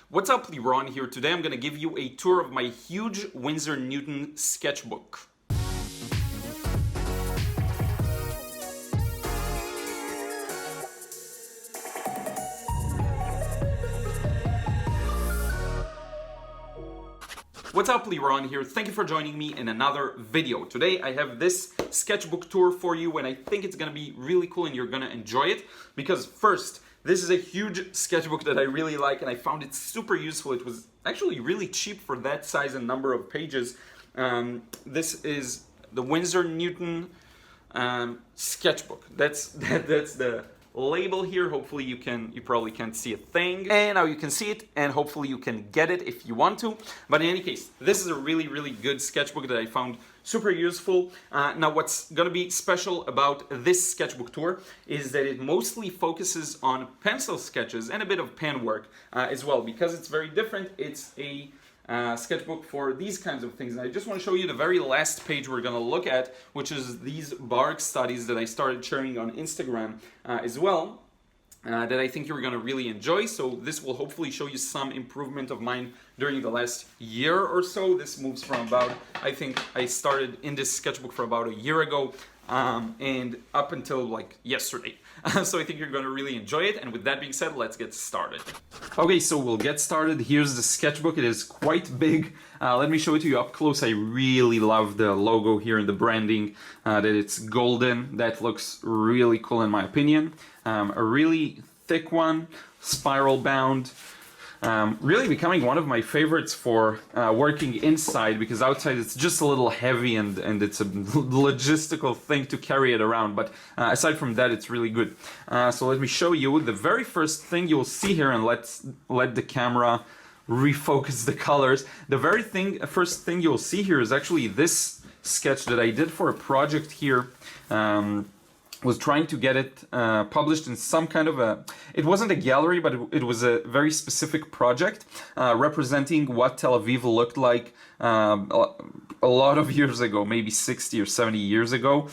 What's up, Liron here. Today I'm going to give you a tour of my huge Winsor Newton sketchbook. What's up, Liron here. Thank you for joining me in another video. Today I have this sketchbook tour for you and I think it's going to be really cool and you're going to enjoy it because first, this is a huge sketchbook that I really like and I found it super useful. It was actually really cheap for that size and number of pages. This is the Winsor Newton sketchbook. That's the label here. Hopefully you probably can't see a thing. And now you can see it and hopefully you can get it if you want to. But in any case, this is a really good sketchbook that I found super useful. Now what's gonna be special about this sketchbook tour is that it mostly focuses on pencil sketches and a bit of pen work as well. Because it's very different, it's a sketchbook for these kinds of things. And I just want to show you the very last page we're going to look at, which is these bark studies that I started sharing on Instagram as well, that I think you're going to really enjoy. So this will hopefully show you some improvement of mine during the last year or so. This moves from about, I think I started in this sketchbook for about a year ago and up until like yesterday. So I think you're going to really enjoy it. And with that being said, let's get started. Okay, so we'll get started. Here's the sketchbook. It is quite big. Let me show it to you up close. I really love the logo here and the branding, that it's golden. That looks really cool in my opinion. A really thick one, spiral bound. Really becoming one of my favorites for working inside, because outside it's just a little heavy and it's a logistical thing to carry it around, but aside from that it's really good. So let me show you the very first thing you'll see here, and let the camera refocus the colors. The first thing you'll see here is actually this sketch that I did for a project here. Was trying to get it published in some kind of it wasn't a gallery, but it was a very specific project representing what Tel Aviv looked like a lot of years ago, maybe 60 or 70 years ago.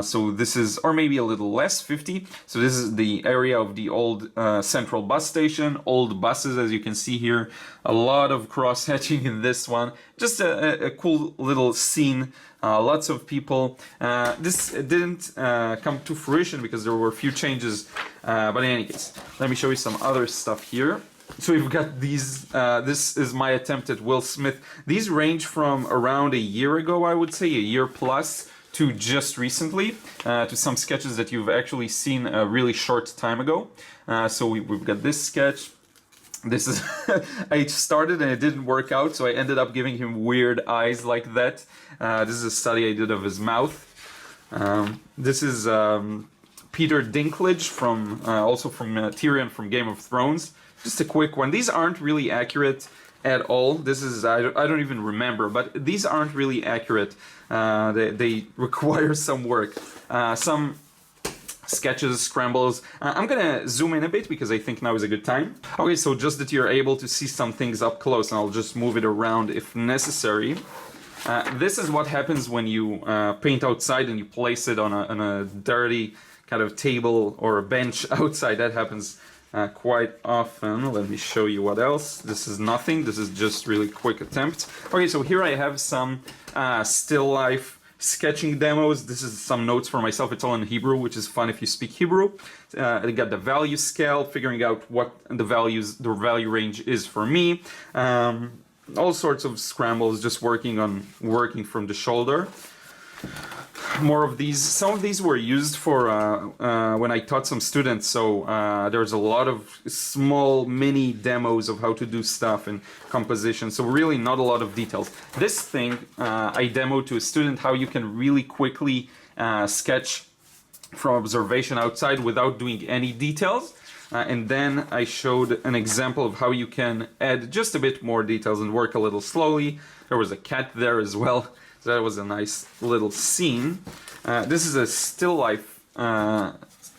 So this is, or maybe a little less, 50. So this is the area of the old central bus station, old buses, as you can see here. A lot of cross-hatching in this one. Just a cool little scene. Lots of people. This didn't come to fruition because there were a few changes, but in any case, let me show you some other stuff here. So we've got these, this is my attempt at Will Smith. These range from around a year ago, I would say, a year plus, to just recently, to some sketches that you've actually seen a really short time ago. So we've got this sketch. This is, I started and it didn't work out, so I ended up giving him weird eyes like that. This is a study I did of his mouth. This is Peter Dinklage from, also from Tyrion from Game of Thrones. Just a quick one. These aren't really accurate at all. This is, I don't even remember, but these aren't really accurate. They require some work. Some sketches, scrambles. I'm gonna zoom in a bit because I think now is a good time. Okay, so just that you're able to see some things up close, and I'll just move it around if necessary. This is what happens when you paint outside and you place it on a dirty kind of table or a bench outside. That happens quite often. Let me show you what else. This is nothing. This is just really quick attempt. Okay, so here I have some still life sketching demos. This is some notes for myself. It's all in Hebrew, which is fun if you speak Hebrew. I got the value scale, figuring out what the value range is for me. All sorts of scrambles, just working from the shoulder. More of these. Some of these were used for when I taught some students, so there's a lot of small mini demos of how to do stuff in composition, so really not a lot of details. This thing I demoed to a student how you can really quickly sketch from observation outside without doing any details. And then I showed an example of how you can add just a bit more details and work a little slowly. There was a cat there as well. So that was a nice little scene. This is a still life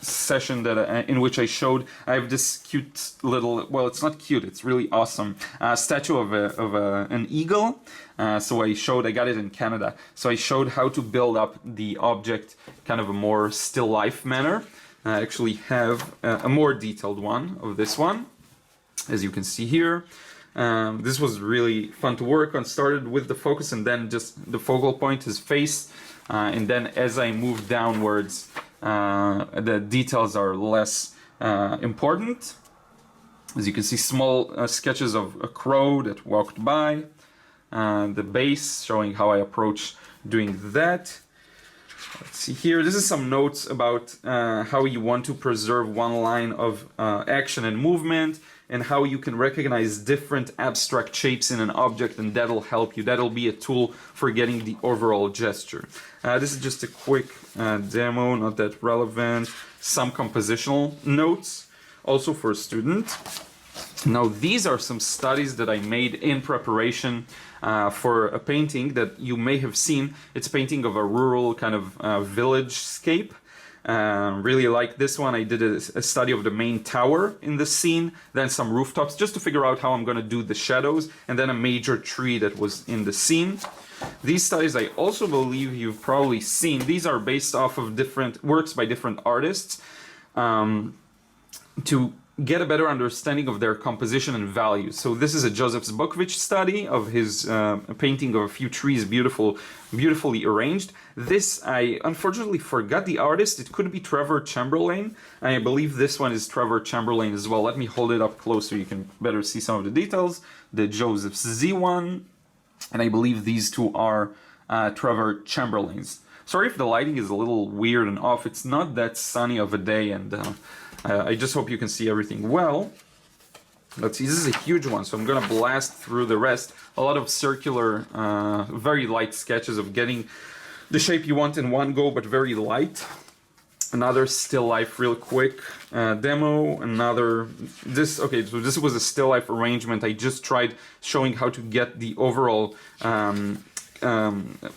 session that in which I showed. I have this cute little, well, it's not cute, it's really awesome statue of an eagle. So I got it in Canada. So I showed how to build up the object kind of a more still life manner. I actually have a more detailed one of this one, as you can see here. This was really fun to work on. Started with the focus and then just the focal point, his face. And then as I move downwards, the details are less important. As you can see, small sketches of a crow that walked by. The base showing how I approach doing that. Let's see here. This is some notes about how you want to preserve one line of action and movement, and how you can recognize different abstract shapes in an object, and that'll help you. That'll be a tool for getting the overall gesture. This is just a quick demo, not that relevant. Some compositional notes, also for a student. Now, these are some studies that I made in preparation for a painting that you may have seen. It's a painting of a rural kind of village-scape. Really like this one. I did a study of the main tower in the scene, then some rooftops, just to figure out how I'm going to do the shadows, and then a major tree that was in the scene. These studies I also believe you've probably seen. These are based off of different works by different artists to get a better understanding of their composition and values. So this is a Joseph Zbukvich study of his painting of a few trees, beautifully arranged. This, I unfortunately forgot the artist. It could be Trevor Chamberlain. I believe this one is Trevor Chamberlain as well. Let me hold it up close so you can better see some of the details. The Joseph Z one, and I believe these two are Trevor Chamberlain's. Sorry if the lighting is a little weird and off. It's not that sunny of a day, and I just hope you can see everything well. Let's see, this is a huge one, so I'm gonna blast through the rest. A lot of circular, very light sketches of getting the shape you want in one go, but very light. Another still life real quick demo. Okay, so this was a still life arrangement. I just tried showing how to get the overall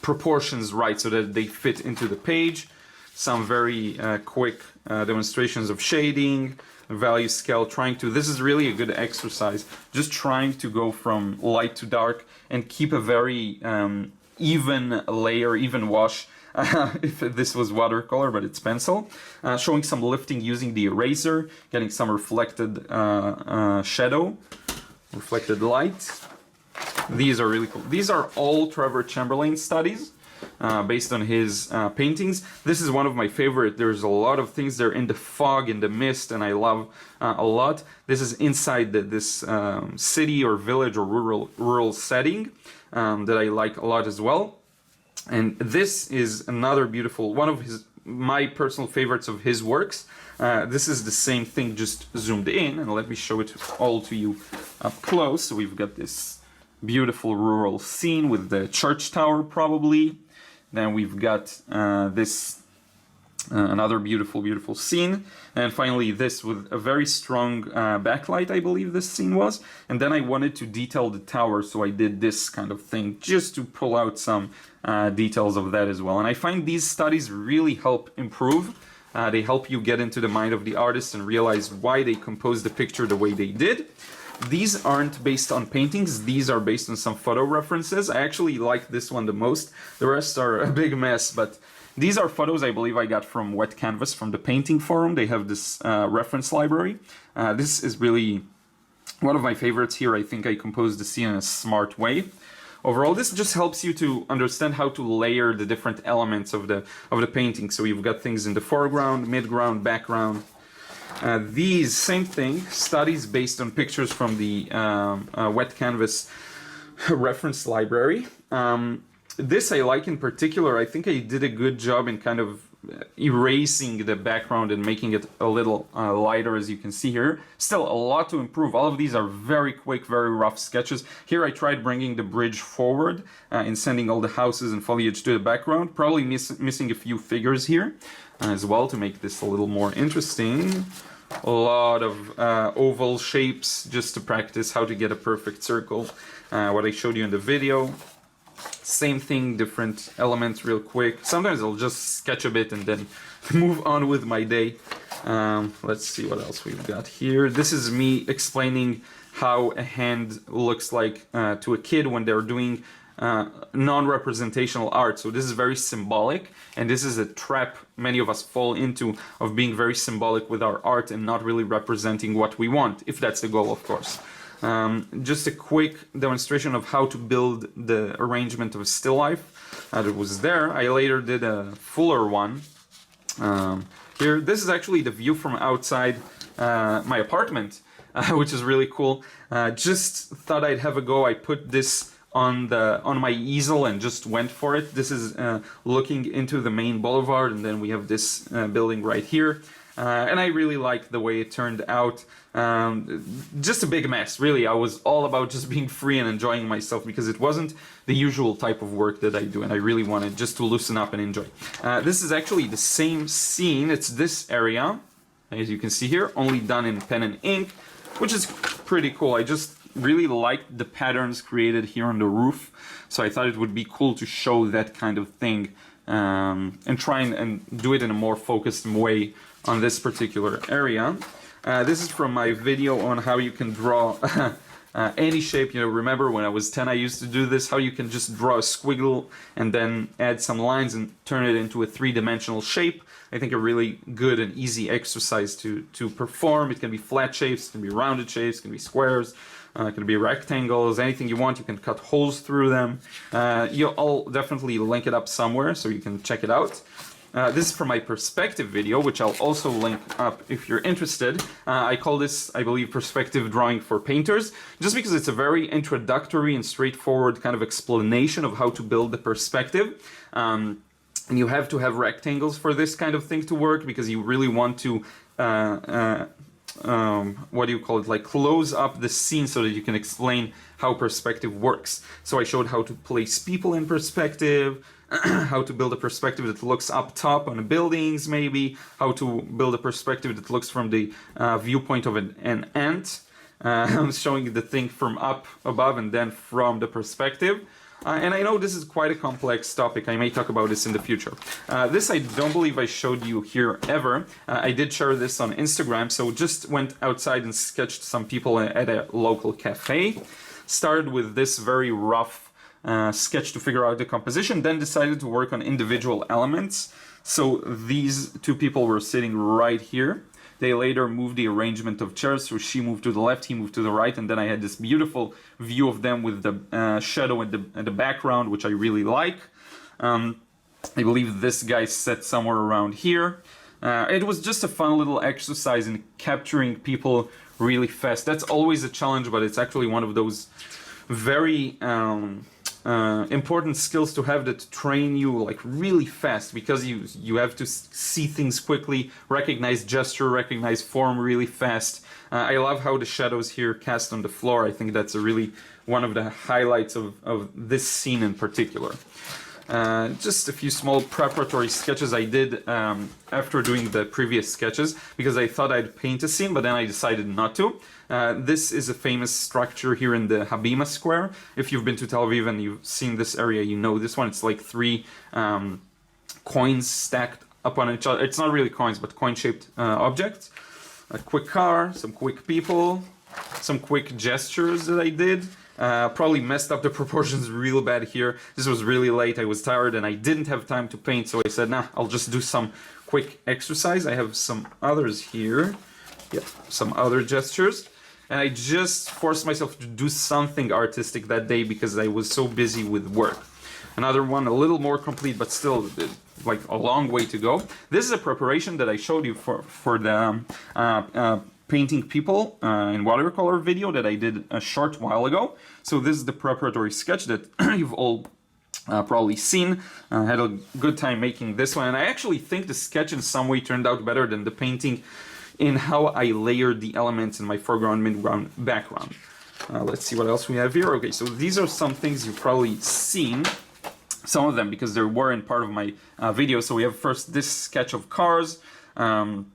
proportions right so that they fit into the page. Some very quick demonstrations of shading, value scale, this is really a good exercise, just trying to go from light to dark and keep a very even layer, even wash, if this was watercolor, but it's pencil. Showing some lifting using the eraser, getting some reflected shadow, reflected light. These are really cool. These are all Trevor Chamberlain studies. Based on his paintings. This is one of my favorite. There's a lot of things there in the fog, in the mist, and I love a lot. This is inside this city or village or rural setting that I like a lot as well. And this is another beautiful, one of my personal favorites of his works. This is the same thing, just zoomed in, and let me show it all to you up close. So we've got this beautiful rural scene with the church tower probably. Then we've got another beautiful scene. And finally this with a very strong backlight, I believe this scene was. And then I wanted to detail the tower, so I did this kind of thing just to pull out some details of that as well. And I find these studies really help improve. They help you get into the mind of the artist and realize why they composed the picture the way they did. These aren't based on paintings, these are based on some photo references. I actually like this one the most. The rest are a big mess, but these are photos I believe I got from Wet Canvas, from the painting forum. They have this reference library. This is really one of my favorites here. I think I composed the scene in a smart way. Overall, this just helps you to understand how to layer the different elements of the painting. So you've got things in the foreground, midground, background. These, same thing, studies based on pictures from the Wet Canvas reference library. This I like in particular. I think I did a good job in kind of erasing the background and making it a little lighter, as you can see here. Still a lot to improve. All of these are very quick, very rough sketches. Here I tried bringing the bridge forward and sending all the houses and foliage to the background. Probably missing a few figures here as well to make this a little more interesting. A lot of oval shapes just to practice how to get a perfect circle. What I showed you in the video. Same thing, different elements real quick. Sometimes I'll just sketch a bit and then move on with my day. Let's see what else we've got here. This is me explaining how a hand looks like to a kid when they're doing non-representational art. So this is very symbolic, and this is a trap many of us fall into, of being very symbolic with our art and not really representing what we want, if that's the goal, of course. Just a quick demonstration of how to build the arrangement of a still life that was there. I later did a fuller one. Here, this is actually the view from outside my apartment, which is really cool. Just thought I'd have a go. I put this on my easel and just went for it. This is looking into the main boulevard, and then we have this building right here. And I really liked the way it turned out. Just a big mess, really. I was all about just being free and enjoying myself because it wasn't the usual type of work that I do, and I really wanted just to loosen up and enjoy. This is actually the same scene. It's this area, as you can see here, only done in pen and ink, which is pretty cool. I just really liked the patterns created here on the roof, so I thought it would be cool to show that kind of thing and try and do it in a more focused way on this particular area. This is from my video on how you can draw any shape. You know, remember when I was 10 I used to do this, how you can just draw a squiggle and then add some lines and turn it into a three-dimensional shape. I think a really good and easy exercise to perform. It can be flat shapes, it can be rounded shapes, it can be squares, it can be rectangles, anything you want. You can cut holes through them. I'll definitely link it up somewhere so you can check it out. This is from my perspective video, which I'll also link up if you're interested. I call this, I believe, perspective drawing for painters, just because it's a very introductory and straightforward kind of explanation of how to build the perspective. And you have to have rectangles for this kind of thing to work, because you really want to, what do you call it, like close up the scene so that you can explain how perspective works. So I showed how to place people in perspective, how to build a perspective that looks up top on the buildings, maybe how to build a perspective that looks from the viewpoint of an ant. I'm showing the thing from up above and then from the perspective. And I know this is quite a complex topic. I may talk about this in the future. This I don't believe I showed you here ever. I did share this on Instagram, so just went outside and sketched some people at a local cafe. Started with this very rough sketch to figure out the composition, then decided to work on individual elements. So these two people were sitting right here. They later moved the arrangement of chairs, so she moved to the left, he moved to the right, and then I had this beautiful view of them with the shadow in the background, which I really like. I believe this guy sat somewhere around here. It was just a fun little exercise in capturing people really fast. That's always a challenge, but it's actually one of those very important skills to have that train you like really fast, because you have to see things quickly, recognize gesture, recognize form really fast. I love how the shadows here cast on the floor. I think that's really one of the highlights of this scene in particular. Just a few small preparatory sketches I did after doing the previous sketches, because I thought I'd paint a scene, but then I decided not to. This is a famous structure here in the Habima Square. If you've been to Tel Aviv and you've seen this area, you know this one. It's like three coins stacked up on each other. It's not really coins, but coin-shaped objects. A quick car, some quick people, some quick gestures that I did. Probably messed up the proportions real bad here. This was really late, I was tired, and I didn't have time to paint, so I said, nah, I'll just do some quick exercise. I have some others here. Yeah, some other gestures. And I just forced myself to do something artistic that day because I was so busy with work. Another one, a little more complete, but still like a long way to go. This is a preparation that I showed you for the painting people in watercolor video that I did a short while ago. So this is the preparatory sketch that you've all probably seen. Had a good time making this one, and I actually think the sketch in some way turned out better than the painting in how I layered the elements in my foreground, midground, background. Let's see what else we have here. Okay, so these are some things you've probably seen, some of them because they were in part of my video. So we have first this sketch of cars that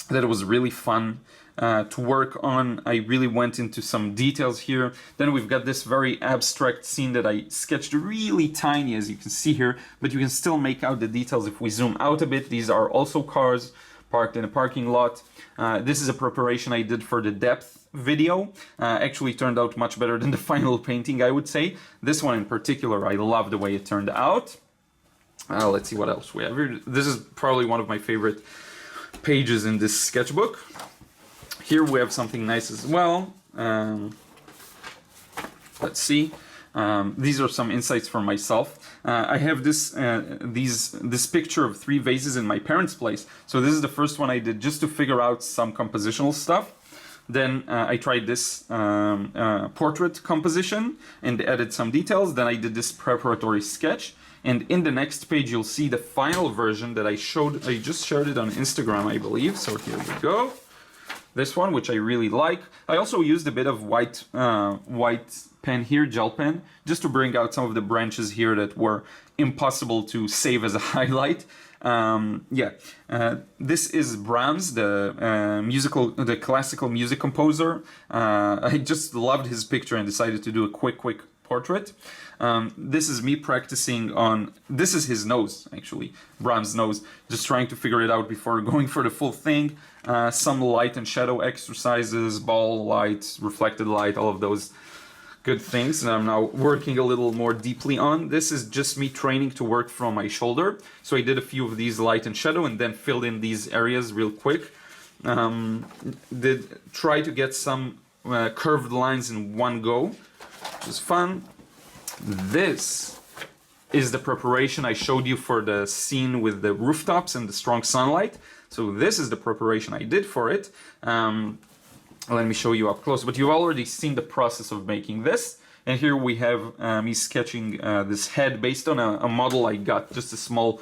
was really fun to work on. I really went into some details here. Then we've got this very abstract scene that I sketched really tiny, as you can see here, but you can still make out the details if we zoom out a bit. These are also cars parked in a parking lot. This is a preparation I did for the depth video. Actually turned out much better than the final painting, I would say. This one in particular, I love the way it turned out. Let's see what else we have here. This is probably one of my favorite pages in this sketchbook. Here we have something nice as well. Let's see. These are some insights for myself. I have this picture of 3 vases in my parents' place. So this is the first one I did just to figure out some compositional stuff. Then I tried this portrait composition and added some details. Then I did this preparatory sketch. And in the next page, you'll see the final version that I showed. I just shared it on Instagram, I believe. So here we go. This one, which I really like. I also used a bit of white pen here, gel pen, just to bring out some of the branches here that were impossible to save as a highlight. This is Brahms, the classical music composer. I just loved his picture and decided to do a quick portrait. This is me practicing on, this is his nose, actually, Brahms' nose, just trying to figure it out before going for the full thing. Some light and shadow exercises, ball light, reflected light, all of those good things, and I'm now working a little more deeply on. This is just me training to work from my shoulder. So I did a few of these light and shadow and then filled in these areas real quick. Did try to get some curved lines in one go, which is fun. This is the preparation I showed you for the scene with the rooftops and the strong sunlight. So this is the preparation I did for it. Let me show you up close, but you've already seen the process of making this. And here we have me sketching this head based on a model I got, just a small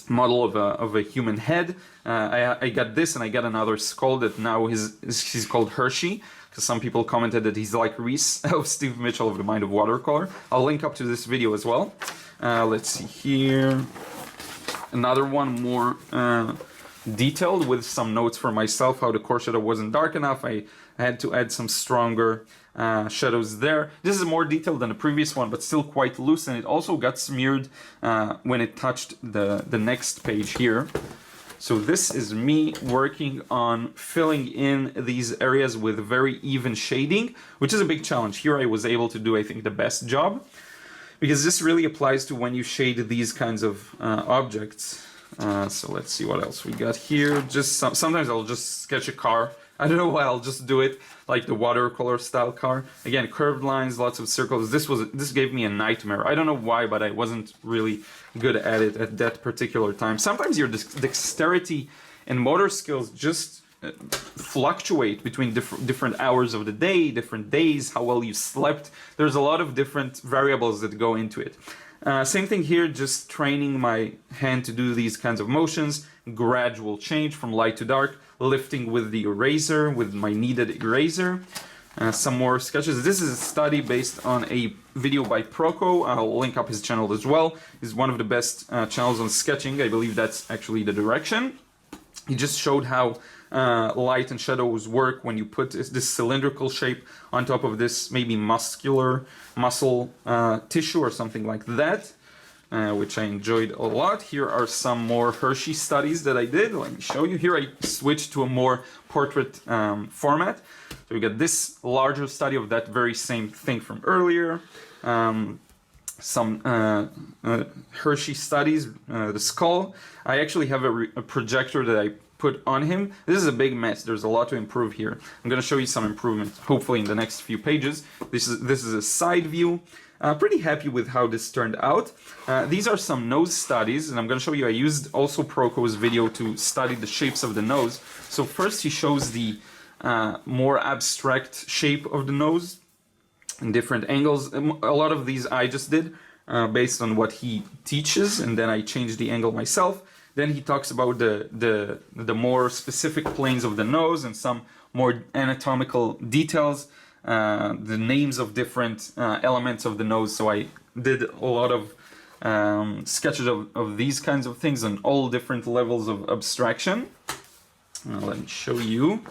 model of a human head. I got this and I got another skull that now he's called Hershey, because some people commented that he's like Reese of Steve Mitchell of the Mind of Watercolor. I'll link up to this video as well. Let's see here. Another one more detailed with some notes for myself, how the core shadow wasn't dark enough. I had to add some stronger shadows there. This is more detailed than the previous one, but still quite loose, and it also got smeared when it touched the next page here. So this is me working on filling in these areas with very even shading, which is a big challenge. Here I was able to do, I think, the best job, because this really applies to when you shade these kinds of objects. So let's see what else we got here. Just sometimes I'll just sketch a car. I don't know why, I'll just do it like the watercolor style car. Again, curved lines, lots of circles. This gave me a nightmare. I don't know why, but I wasn't really good at it at that particular time. Sometimes your dexterity and motor skills just fluctuate between different hours of the day, different days, how well you slept. There's a lot of different variables that go into it. Same thing here, just training my hand to do these kinds of motions, gradual change from light to dark, lifting with the eraser, with my kneaded eraser. Some more sketches. This is a study based on a video by Proco. I'll link up his channel as well. He's one of the best channels on sketching. I believe that's actually the direction. He just showed how light and shadows work when you put this cylindrical shape on top of this maybe muscle tissue or something like that, which I enjoyed a lot. Here are some more Hershey studies that I did. Let me show you. Here I switched to a more portrait format. So we got this larger study of that very same thing from earlier. Some Hershey studies, the skull. I actually have a projector that I put on him. This is a big mess. There's a lot to improve here. I'm going to show you some improvement, hopefully in the next few pages. This is a side view. Pretty happy with how this turned out. These are some nose studies, and I'm going to show you. I used also Proco's video to study the shapes of the nose. So first he shows the more abstract shape of the nose in different angles. A lot of these I just did based on what he teaches, and then I changed the angle myself. Then he talks about the more specific planes of the nose and some more anatomical details, the names of different elements of the nose. So I did a lot of sketches of these kinds of things on all different levels of abstraction. Let me show you.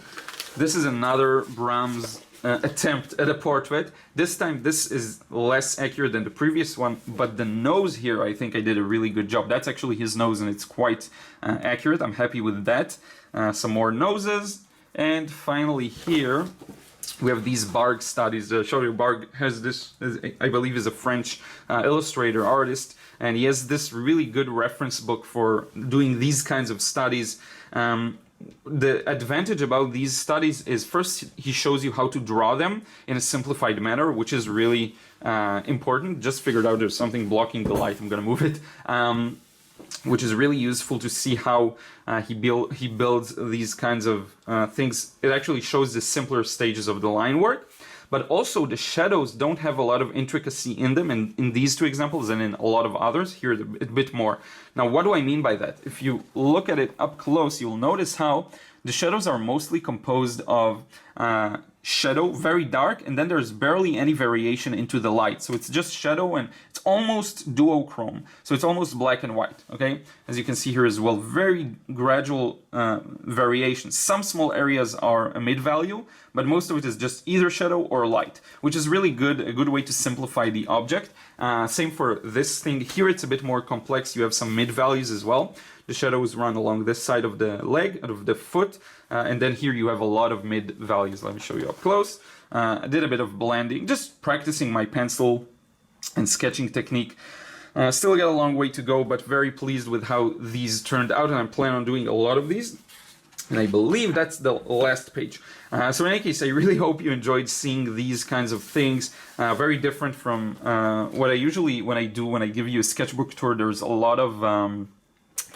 This is another Brahms attempt at a portrait. This time this is less accurate than the previous one, but the nose here I think I did a really good job. That's actually his nose and it's quite accurate. I'm happy with that. Some more noses, and finally here we have these Barg studies. Barg has this, I believe is a French illustrator artist, and he has this really good reference book for doing these kinds of studies. the advantage about these studies is, first, he shows you how to draw them in a simplified manner, which is really important. Just figured out there's something blocking the light. I'm going to move it. Which is really useful to see how he builds these kinds of things. It actually shows the simpler stages of the line work. But also the shadows don't have a lot of intricacy in them in these two examples and in a lot of others. Here a bit more. Now, what do I mean by that? If you look at it up close, you'll notice how the shadows are mostly composed of shadow, very dark, and then there's barely any variation into the light. So it's just shadow, and it's almost duochrome. So it's almost black and white, okay? As you can see here as well, very gradual variations. Some small areas are a mid-value, but most of it is just either shadow or light, which is really good, a good way to simplify the object. Same for this thing. Here it's a bit more complex. You have some mid-values as well. The shadows run along this side of the leg, of the foot, and then here you have a lot of mid-values. Let me show you up close. I did a bit of blending, just practicing my pencil and sketching technique. Still got a long way to go, but very pleased with how these turned out, and I plan on doing a lot of these. And I believe that's the last page. So in any case, I really hope you enjoyed seeing these kinds of things. Very different from what I usually, when I give you a sketchbook tour, there's a lot of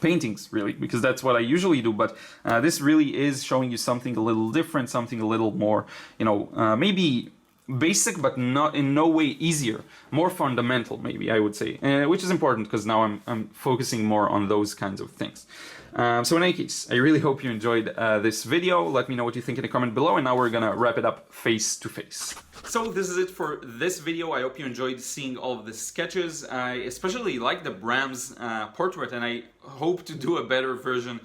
paintings, really, because that's what I usually do. But this really is showing you something a little different, something a little more, maybe basic, but not in no way easier, more fundamental, maybe I would say, which is important because now I'm focusing more on those kinds of things. So in any case, I really hope you enjoyed this video. Let me know what you think in the comment below, and now we're gonna wrap it up face to face. So this is it for this video. I hope you enjoyed seeing all of the sketches. I especially like the Brahms portrait, and I hope to do a better version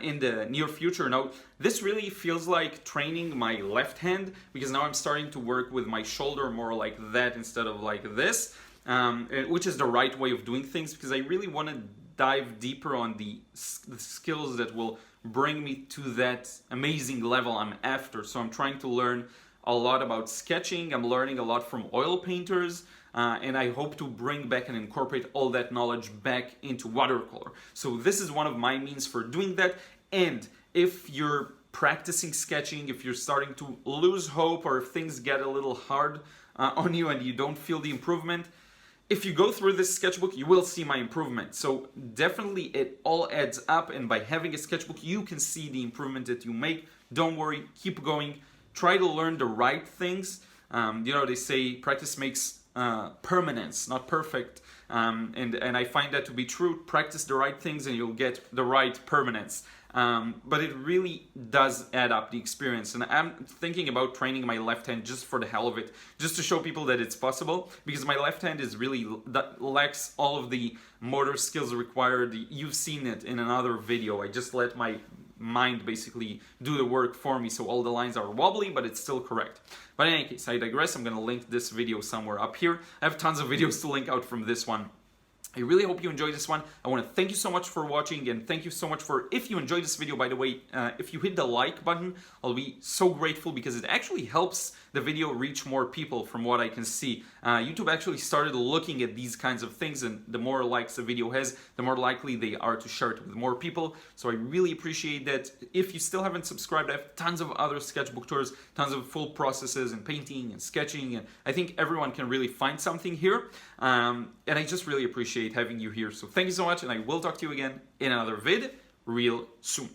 in the near future. Now, this really feels like training my left hand, because now I'm starting to work with my shoulder more like that instead of like this, which is the right way of doing things, because I really want to dive deeper on the skills that will bring me to that amazing level I'm after. So I'm trying to learn a lot about sketching. I'm learning a lot from oil painters, and I hope to bring back and incorporate all that knowledge back into watercolor. So this is one of my means for doing that. And if you're practicing sketching, if you're starting to lose hope, or if things get a little hard on you and you don't feel the improvement, if you go through this sketchbook, you will see my improvement. So definitely it all adds up, and by having a sketchbook, you can see the improvement that you make. Don't worry, keep going. Try to learn the right things. They say practice makes permanence, not perfect. And I find that to be true. Practice the right things and you'll get the right permanence. But it really does add up, the experience. And I'm thinking about training my left hand just for the hell of it, just to show people that it's possible, because my left hand is really, that lacks all of the motor skills required. You've seen it in another video. I just let my mind basically do the work for me, so all the lines are wobbly, but it's still correct. But in any case, I digress. I'm going to link this video somewhere up here. I have tons of videos to link out from this one. I really hope you enjoyed this one. I want to thank you so much for watching, and thank you so much for, if you enjoyed this video, by the way, if you hit the like button, I'll be so grateful, because it actually helps the video reach more people from what I can see. YouTube actually started looking at these kinds of things, and the more likes a video has, the more likely they are to share it with more people. So I really appreciate that. If you still haven't subscribed, I have tons of other sketchbook tours, tons of full processes and painting and sketching, and I think everyone can really find something here. And I just really appreciate having you here. So thank you so much, and I will talk to you again in another vid real soon.